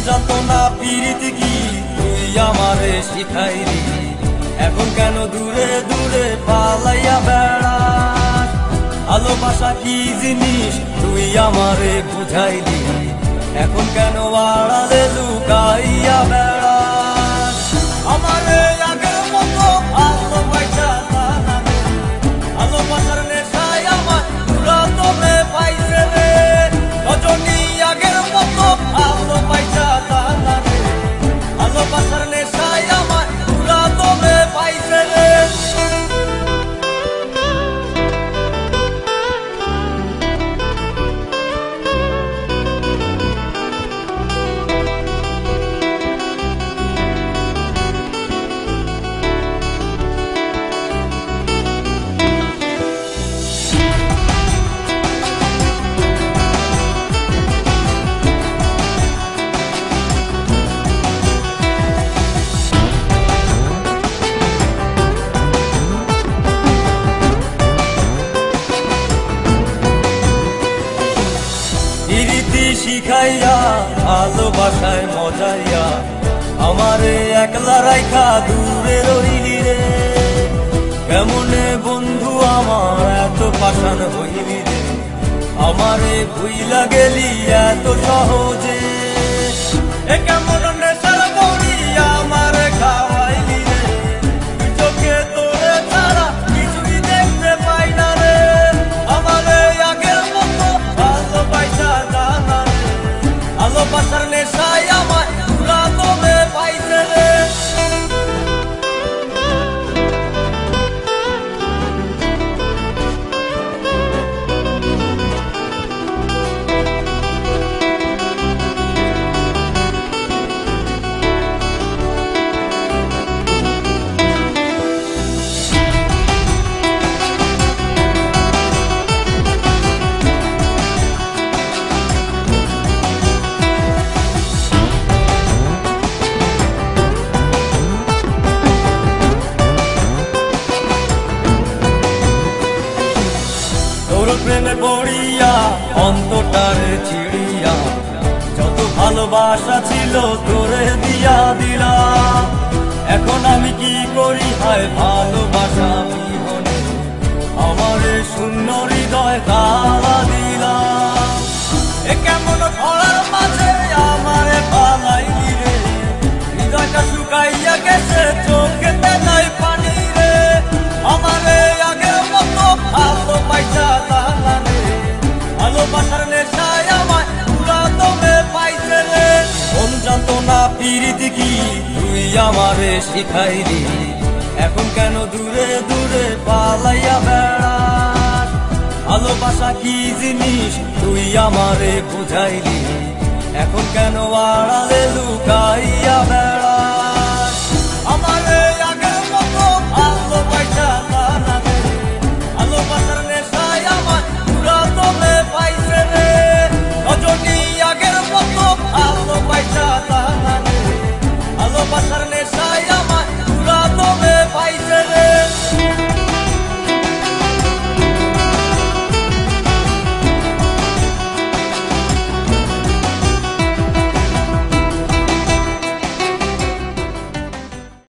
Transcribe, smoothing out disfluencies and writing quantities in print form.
জানতো না পিরিতি কি, তুই আমারে শিখাইলি। এখন কেন দূরে দূরে পালাইয়া বেড়াস? ভালোবাসা কি জিনিস তুই আমারে বুঝাইলি। এখন কেন আড়ালে লুকাইয়া বেড়াস? আমারে আগের মতো ভালোবাসা না রে, ভালোবাসার নেশায় আমার পুরা তোরে পাইছে রে। রজনী আগের মতো ভালোবাসা না রে, ভালোবাসার নেশায় আমার পুরা তোরে পাইছে রে। প্রীতি শিখাইয়া ভালোবাসায় মজাইয়া আমারে একলা রাইখা দূরে রইলি রে। কেমনে বন্ধু আমার এত পাষাণ হইলি রে, আমারে ভুইলা গেলি এত সহজে। এ কেমন নেশার বড়ি আমারে খাওয়াইলি রে, চোখে তোরে ছাড়া কিছুই দেখতে পাই না রে। আমারে আগের মতো ভালোবাসা জানা রে, ভালোবাসার নেশায় আমার পুরা তোরে পাইছে রে। প্রেমে পড়িয়া অন্তটারে ছিড়িয়া যত ভালোবাসা ছিল তোরে দিয়া দিলাম। এখন আমি কি করি হায় ভালোবাসা বিহনে, আমারে শূন্য হৃদয় তালা দিলাম। এ কেমন ঘোড়ার মাঝে আমারে পালাইলি রে, হৃদয়টা শুকাইয়া গেছে চোখেতে নাই পানি রে। আমারে আগের মতো ভালোবাসা জানা রে, ভালোবাসার নেশায় আমার পুরা তোরে পাইছে রে। মন জানতো না পিরিতি কি, তুই আমারে শিখাইলি। এখন কেন দূরে দূরে পালাইয়া বেড়াস? ভালোবাসা কি জিনিস তুই আমারে বুঝাইলি। এখন কেন আড়ালে লুকাইয়া বেড়াস? আমারে আগের মতো ভালোবাসা জানা রে, ভালোবাসার নেশায় আমার পুরা তোরে পাইছে রে। রজনী আগের মতো ভালোবাসা জানা রে, ভালোবাসার